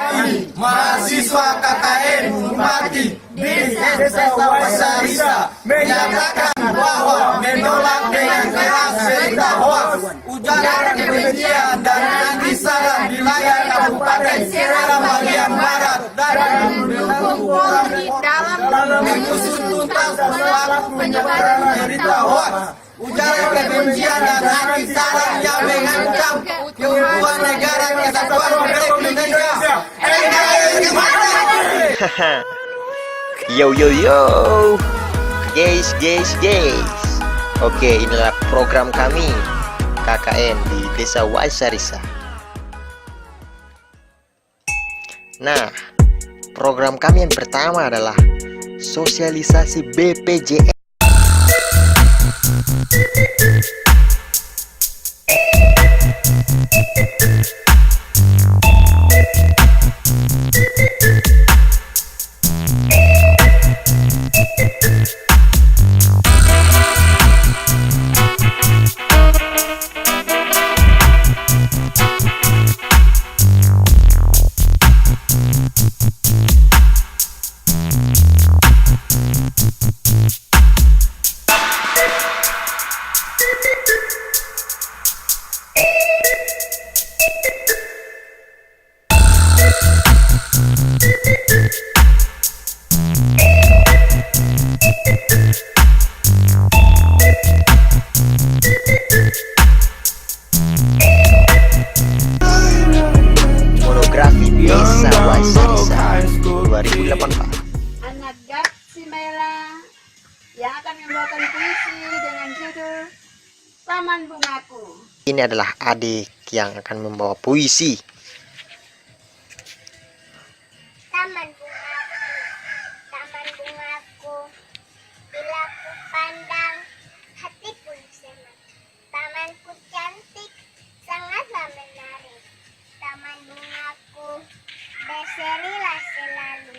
Kami, mahasiswa KKN Bupati di Desa Wasarisa menyatakan bahwa menolak dengan keras berita hoax, ujaran kebencian dan anti-Islam di wilayah Kabupaten Serang bagian Barat dan mendukung Polri dalam mengusut tuntas pelaku penyebaran berita hoax, ujaran kebencian dan anti-Islam yang mengancam keutuhan negara kesatuan Republik Indonesia. Yo yo yo, guys. Oke, inilah program kami KKN di Desa Wasarisa. Nah, program kami yang pertama adalah sosialisasi BPJS. Monografi Desa Wasarisa 2018. Anak Gap Simela yang akan membawakan puisi dengan judul Taman Bungaku. Ini adalah adik yang akan membawa puisi. Taman bungaku, bila ku pandang, hati pun senang. Tamanku cantik, sangatlah menarik. Taman bungaku, berserilah selalu.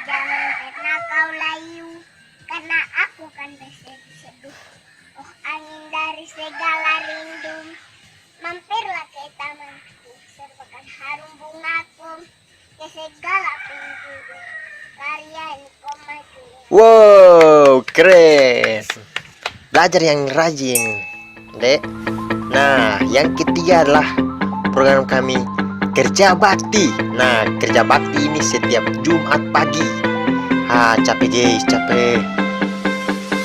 Jangan pernah kau layu, karena aku kan berseduh-seduh. Oh angin dari segala rindu, mampirlah ke tamanku, serbakan harum bungaku ke segala penjuru. Karya Nikomaku. Wow, keren. Belajar yang rajin, Dek. Nah, yang ketiga adalah program kami Kerja Bakti. Nah, Kerja Bakti ini setiap Jumat pagi. Capek guys, capek.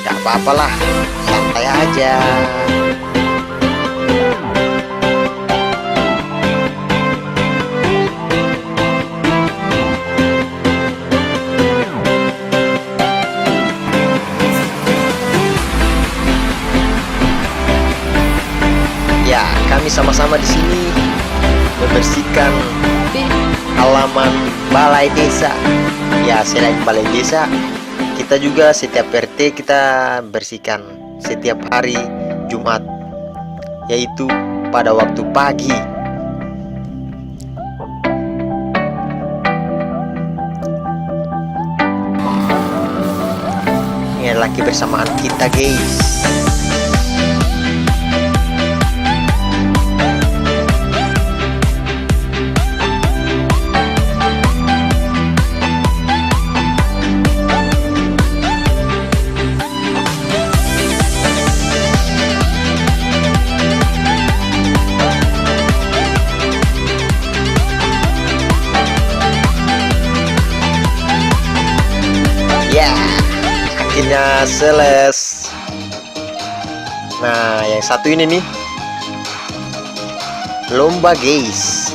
Gak apa-apalah, santai aja. Ya, kami sama-sama di sini membersihkan halaman balai desa. Ya, selain balai desa, kita juga setiap RT kita bersihkan setiap hari Jumat, yaitu pada waktu pagi. Ini adalah kebersamaan kita, guys. Ya, akhirnya selesai. Nah, yang satu ini nih, lomba guys.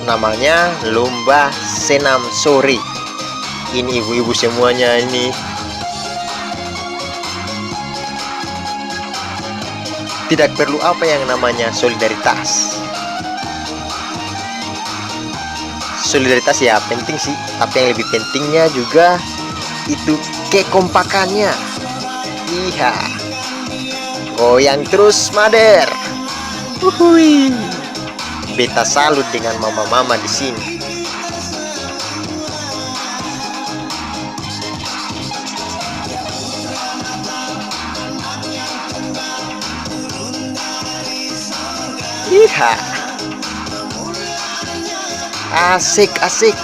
Namanya lomba senam sore. Ini ibu-ibu semuanya ini. Tidak perlu apa yang namanya solidaritas. Solidaritas ya penting sih, tapi yang lebih pentingnya juga itu kekompakannya. Iya, goyang terus Mader. Uhui. Beta salut dengan mama-mama di sini. Iya. Asik, asik.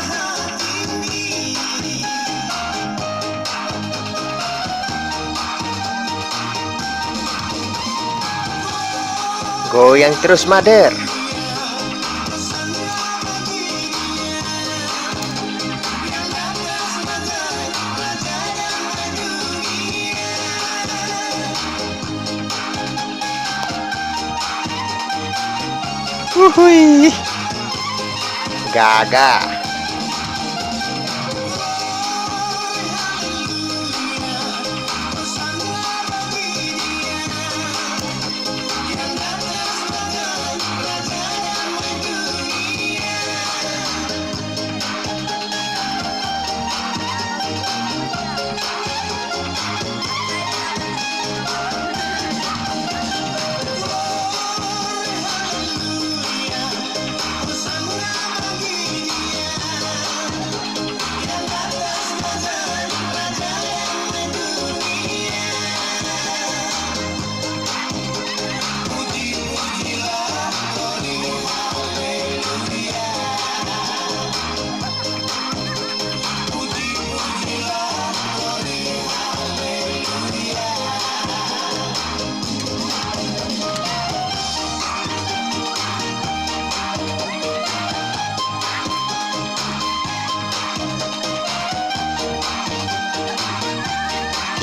Goyang terus, Mother. Wuhui. Gaga.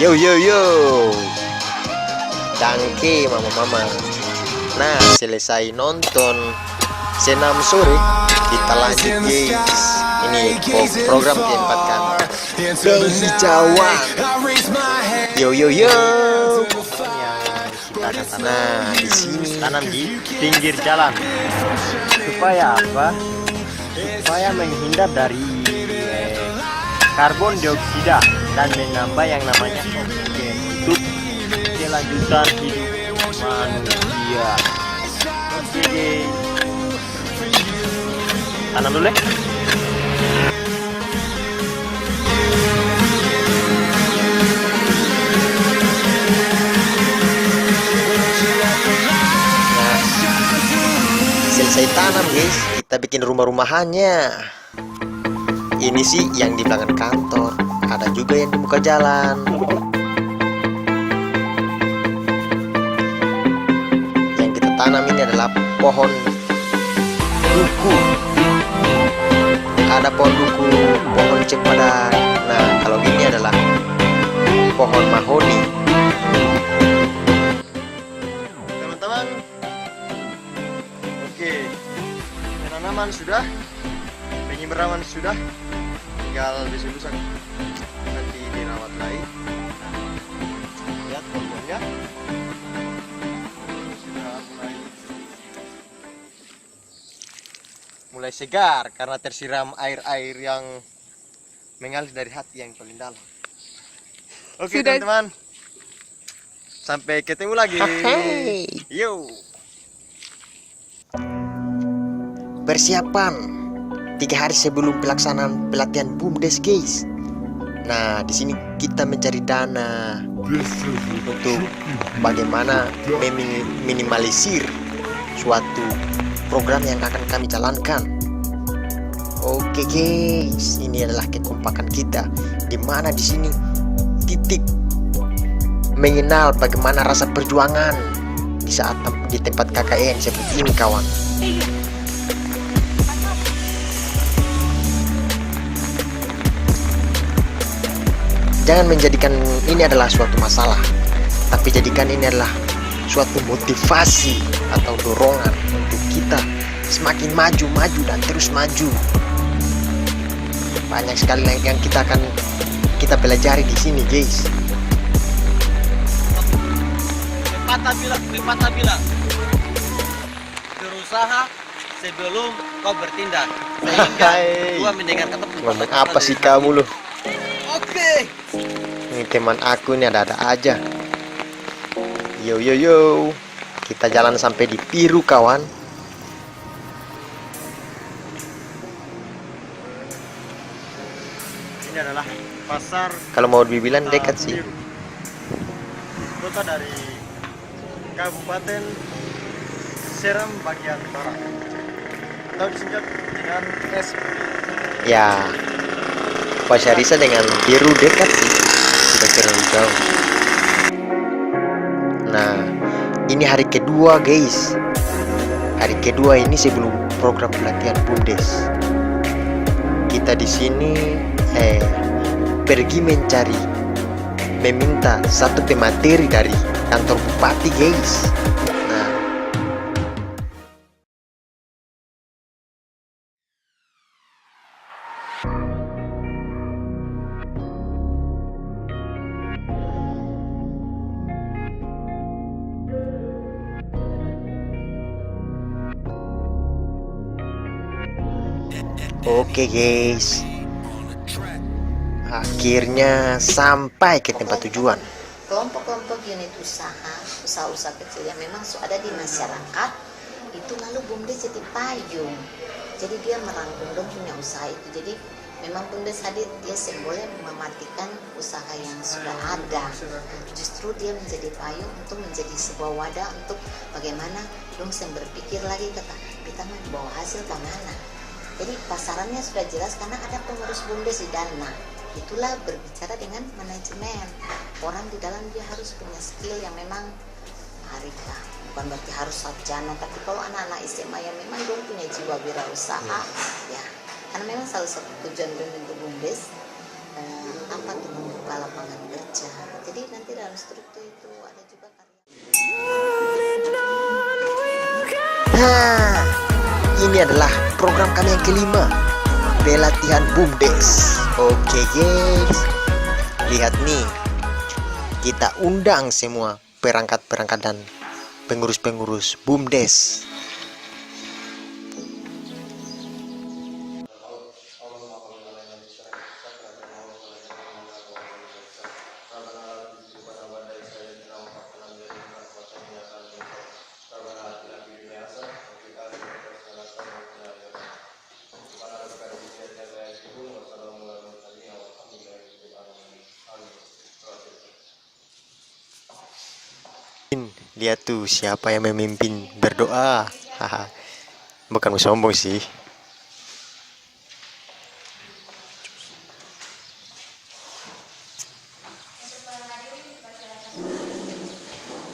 Yo yo yo. Dangke mama-mama. Nah, selesai nonton senam sore, kita lanjut guys. Ini program keempat kan. Penghijauan. Yo yo yo. Nah, di sini tanam di pinggir jalan supaya apa? Supaya menghindar dari karbon dioksida dan menambah yang namanya oksigen untuk kelanjutan hidup manusia. Oke, tanam dulu ya. selesai tanam guys, kita bikin rumah-rumahannya. Ini sih yang di belakang kantor, ada juga yang di muka jalan. Yang kita tanam ini adalah pohon duku. Ada pohon duku, pohon cempedak. Nah, kalau ini adalah pohon mahoni. Teman-teman, oke, penanaman sudah, penyiraman sudah, tinggal besok-besok nanti dirawat lagi. Lihat pohonnya sudah mulai segar karena tersiram air-air yang mengalir dari hati yang paling dalam. Oke teman-teman, sampai ketemu lagi. Yo. Persiapan 3 hari sebelum pelaksanaan pelatihan BUMDes guys. Nah, di sini kita mencari dana untuk bagaimana meminimalisir suatu program yang akan kami jalankan. Oke guys, ini adalah kekompakan kita, di mana di sini titik mengenal bagaimana rasa perjuangan di saat di tempat KKN seperti ini kawan. Jangan menjadikan ini adalah suatu masalah, tapi jadikan ini adalah suatu motivasi atau dorongan untuk kita semakin maju dan terus maju. Banyak sekali yang kita pelajari di sini guys. Pepatah bilang berusaha sebelum kau bertindak, sehingga gua mendengar kata ngomong apa sih kamu loh? Oke. Ini teman aku ini ada-ada aja. Yo yo yo, kita jalan sampai di Piru kawan. Ini adalah pasar. Kalau mau dibilang dekat sih. Kota dari Kabupaten Seram bagian barat, atau disingkat dengan SP. Ya, Pasar Risa dengan biru dekat sih, tidak terlalu jauh. Nah, ini hari kedua guys. Hari kedua ini sebelum program pelatihan BUMDes. Kita di sini pergi meminta satu pemateri dari kantor bupati guys. Nah, oke guys, akhirnya sampai ke tempat tujuan. Kelompok-kelompok unit usaha-usaha kecil yang memang ada di masyarakat itu lalu BUMDes jadi payung. Jadi dia merangkum dong punya usaha itu. Jadi memang BUMDes hadir, dia boleh mematikan usaha yang sudah ada. Justru dia menjadi payung untuk menjadi sebuah wadah untuk bagaimana dong berpikir lagi kita mau bawa hasil ke mana. Jadi pasarannya sudah jelas karena ada pengurus BUMDes di dana. Itulah berbicara dengan manajemen. Orang di dalam dia harus punya skill yang memang harika. Bukan berarti harus sarjana, tapi kalau anak-anak SMA yang memang dong punya jiwa wirausaha, ya. Karena memang salah satu tujuan membentuk BUMDes apa tuh membuka lapangan kerja. Jadi nanti dalam struktur itu ada juga karya. Nah, ini adalah program kami yang kelima, pelatihan BUMDes. Oke guys, lihat nih, kita undang semua perangkat-perangkat dan pengurus-pengurus BUMDes. Lihat tuh siapa yang memimpin berdoa. Haha. Bukan sombong sih.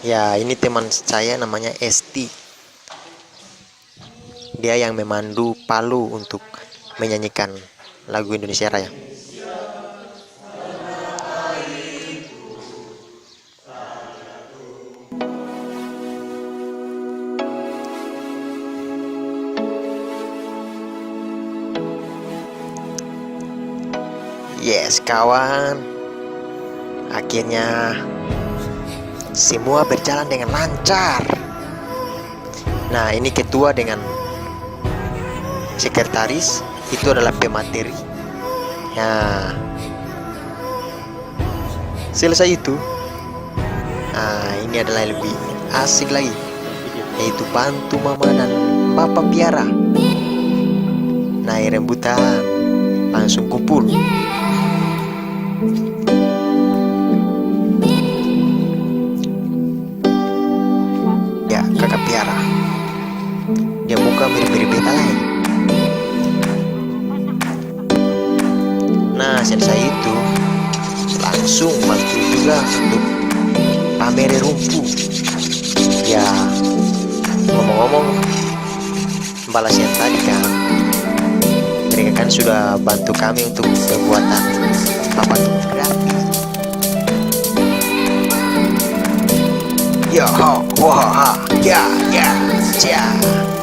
Ya, ini teman saya namanya Esti. Dia yang memandu Palu untuk menyanyikan lagu Indonesia Raya. Yes kawan, akhirnya semua berjalan dengan lancar. Nah, ini ketua dengan sekretaris, itu adalah pemateri. Ya, selesai itu. Nah, ini adalah lebih asik lagi, yaitu bantu mama dan bapak piara naik rembutan, langsung kumpul. Ya, kakak piara, dia muka mirip-mirip beta lain. Nah, selesai itu langsung bantu juga untuk pamer rumpu. Ya, ngomong-ngomong, balas yang tadi kan, mereka kan sudah bantu kami untuk pembuatan papan gratis. Ya, wah, ya,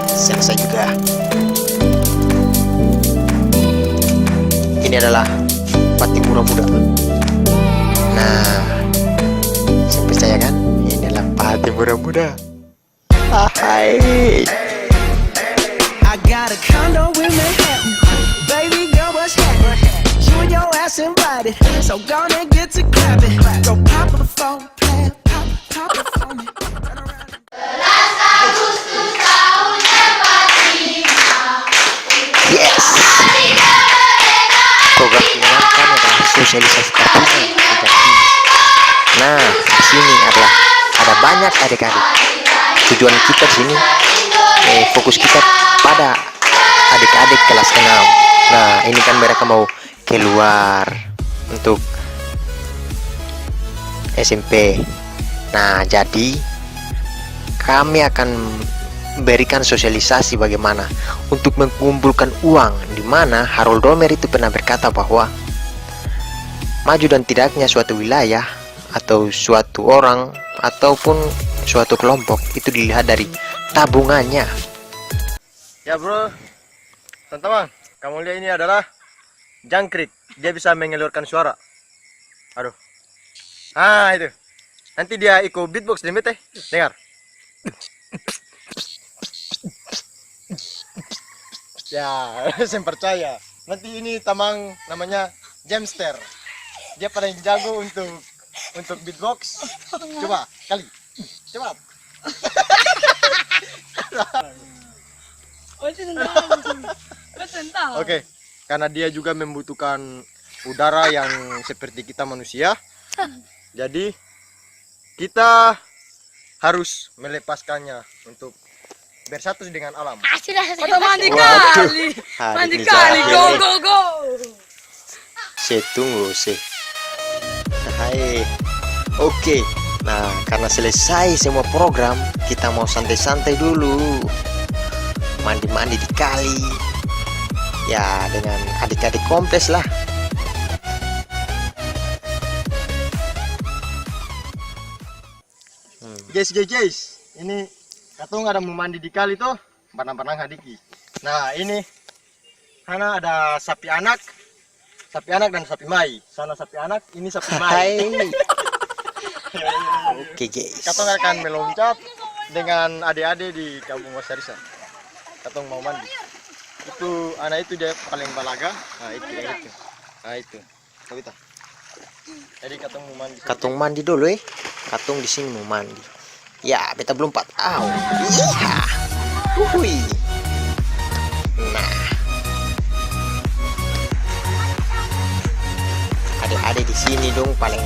selesai juga. Ini adalah Pati Muda. Nah, saya percaya kan, ini adalah Pati Muda. Hai. I got a condo in Manhattan. Baby girl, what's happening? You and your ass invited, so gonna get to clapping. Go pop the phone, play, pop the phone. Turn around. Yes. Program menyenangkan adalah sosialisasi tahunan. Nah, di sini ada banyak adik-adik. Tujuan kita di sini, fokus kita pada adik-adik kelas 6. Nah, ini kan mereka mau keluar untuk SMP. Nah, jadi kami akan berikan sosialisasi bagaimana untuk mengumpulkan uang, di mana Harold Romer itu pernah berkata bahwa maju dan tidaknya suatu wilayah atau suatu orang ataupun suatu kelompok itu dilihat dari tabungannya. Ya bro, teman-teman, kamu lihat ini adalah jangkrik. Dia bisa mengeluarkan suara. Aduh. Ah itu. Nanti dia ikut beatbox demi teh. Dengar. Ya, saya percaya. Nanti ini tamang namanya Jamster. Dia paling jago untuk beatbox. Coba kali. Coba. Oke, karena dia juga membutuhkan udara yang seperti kita manusia. Jadi kita harus melepaskannya untuk bersatu dengan alam. Atau mandi Waduh, kali. hari Mandi ini kali. jahil Go, nih. go, go. Saya tunggu sih. Hai. Oke. Nah, karena selesai semua program, kita mau santai-santai dulu. Mandi-mandi di kali. Ya, dengan adik-adik kompleks lah. Guys, ini katong ada mau mandi di kali tuh, banang-banang hadiki. Nah ini, sana ada sapi anak dan sapi mai. Sana sapi anak, ini sapi mai. Hai. Oke, guys. Katong akan meloncat dengan adik-adik di Kampung Wasarisa. Katong mau mandi. Itu anak itu dia paling balaga. Nah itu yang itu. Nah itu. Kita. Jadi katong mau mandi. Katung mandi dulu Katung di sini mau mandi. Ya, beta belum 4 tahun. Iya. Hui. Nah. Adik-adik di sini dong paling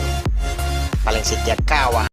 setia kawan.